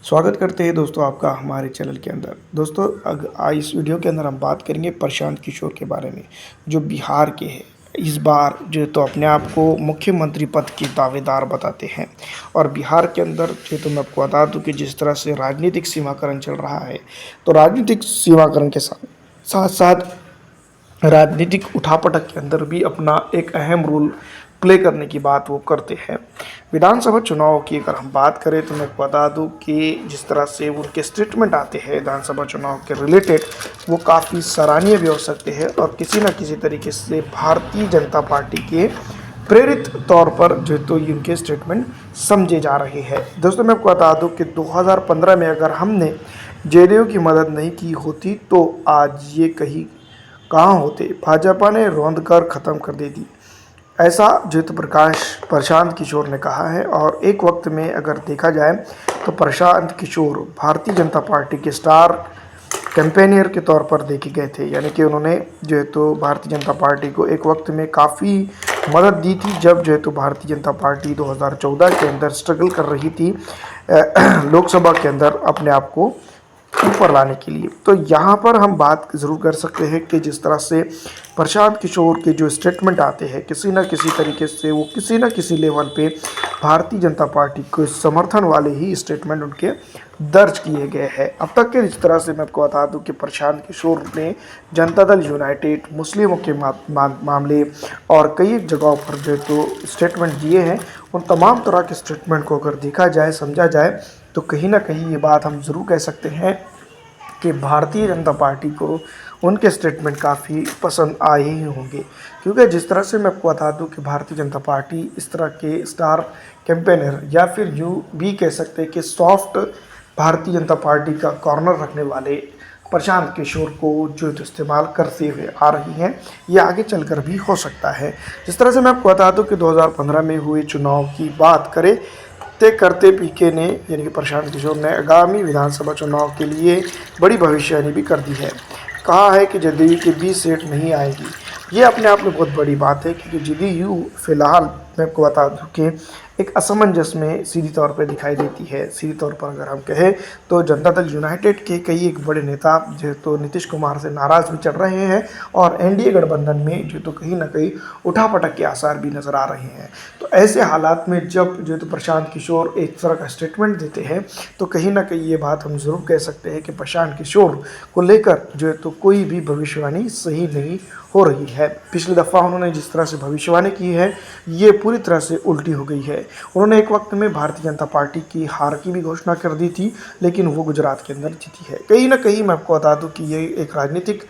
स्वागत करते हैं दोस्तों आपका हमारे चैनल के अंदर। दोस्तों इस वीडियो के अंदर हम बात करेंगे प्रशांत किशोर के बारे में, जो बिहार के हैं। इस बार जो तो अपने आप को मुख्यमंत्री पद के दावेदार बताते हैं। और बिहार के अंदर जो तो मैं आपको बता दूं कि जिस तरह से राजनीतिक सीमाकरण चल रहा है, तो राजनीतिक सीमाकरण के साथ साथ साथ राजनीतिक उठापटक के अंदर भी अपना एक अहम रोल प्ले करने की बात वो करते हैं। विधानसभा चुनाव की अगर हम बात करें तो मैं बता दूं कि जिस तरह से उनके स्टेटमेंट आते हैं विधानसभा चुनाव के रिलेटेड, वो काफ़ी सराहनीय भी हो सकते हैं और किसी न किसी तरीके से भारतीय जनता पार्टी के प्रेरित तौर पर जो तो इनके स्टेटमेंट समझे जा रहे हैं। दोस्तों मैं आपको बता दूं कि 2015 में अगर हमने जेडीयू की मदद नहीं की होती तो आज ये कहाँ होते। भाजपा ने रौंद कर ख़त्म कर दे दी, ऐसा ज्योति प्रकाश प्रशांत किशोर ने कहा है। और एक वक्त में अगर देखा जाए तो प्रशांत किशोर भारतीय जनता पार्टी के स्टार कैंपेनियर के तौर पर देखे गए थे, यानी कि उन्होंने जो है तो भारतीय जनता पार्टी को एक वक्त में काफ़ी मदद दी थी, जब जो है तो भारतीय जनता पार्टी 2014 के अंदर स्ट्रगल कर रही थी लोकसभा के अंदर अपने आप को ऊपर लाने के लिए। तो यहाँ पर हम बात ज़रूर कर सकते हैं कि जिस तरह से प्रशांत किशोर के जो स्टेटमेंट आते हैं, किसी न किसी तरीके से वो किसी न किसी लेवल पे भारतीय जनता पार्टी के समर्थन वाले ही स्टेटमेंट उनके दर्ज किए गए हैं। अब तक के जिस तरह से मैं आपको बता दूं कि प्रशांत किशोर ने जनता दल यूनाइटेड, मुस्लिमों के मामले और कई जगहों पर जो तो स्टेटमेंट दिए हैं, उन तमाम तरह के स्टेटमेंट को अगर देखा जाए, समझा जाए, तो कहीं ना कहीं ये बात हम ज़रूर कह सकते हैं कि भारतीय जनता पार्टी को उनके स्टेटमेंट काफ़ी पसंद आए ही होंगे। क्योंकि जिस तरह से मैं आपको बता दूं कि भारतीय जनता पार्टी इस तरह के स्टार कैंपेनर, या फिर यूँ भी कह सकते हैं कि सॉफ्ट भारतीय जनता पार्टी का कॉर्नर रखने वाले प्रशांत किशोर को जो इस्तेमाल करते हुए आ रही हैं, ये आगे चलकर भी हो सकता है। जिस तरह से मैं आपको बता दूं कि 2015 में हुए चुनाव की बात करें तय करते पीके ने, यानी कि प्रशांत किशोर ने आगामी विधानसभा चुनाव के लिए बड़ी भविष्यवाणी भी कर दी है। कहा है कि जदयू की 20 सीट नहीं आएगी। ये अपने आप में बहुत बड़ी बात है, क्योंकि जदयू फिलहाल मैं आपको बता दूं कि एक असमंजस में सीधी तौर पर दिखाई देती है। सीधी तौर पर अगर हम कहें तो जनता दल यूनाइटेड के कई एक बड़े नेता जो तो नीतीश कुमार से नाराज़ भी चल रहे हैं, और एनडीए गठबंधन में जो तो कहीं ना कहीं उठापटक के आसार भी नज़र आ रहे हैं। तो ऐसे हालात में जब जो तो प्रशांत किशोर एक तरह का स्टेटमेंट देते हैं, तो कहीं ना कहीं ये बात हम ज़रूर कह सकते हैं कि प्रशांत किशोर को लेकर जो है तो कोई भी भविष्यवाणी सही नहीं हो रही है। पिछली दफ़ा उन्होंने जिस तरह से भविष्यवाणी की है, ये पूरी तरह से उल्टी हो गई है। उन्होंने एक वक्त में भारतीय जनता पार्टी की हार की भी घोषणा कर दी थी, लेकिन वो गुजरात के अंदर जीती है। कहीं ना कहीं मैं आपको बता दूं कि ये एक राजनीतिक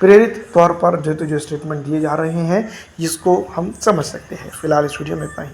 प्रेरित तौर पर जो स्टेटमेंट दिए जा रहे हैं, जिसको हम समझ सकते हैं। फिलहाल इस वीडियो में इतना ही।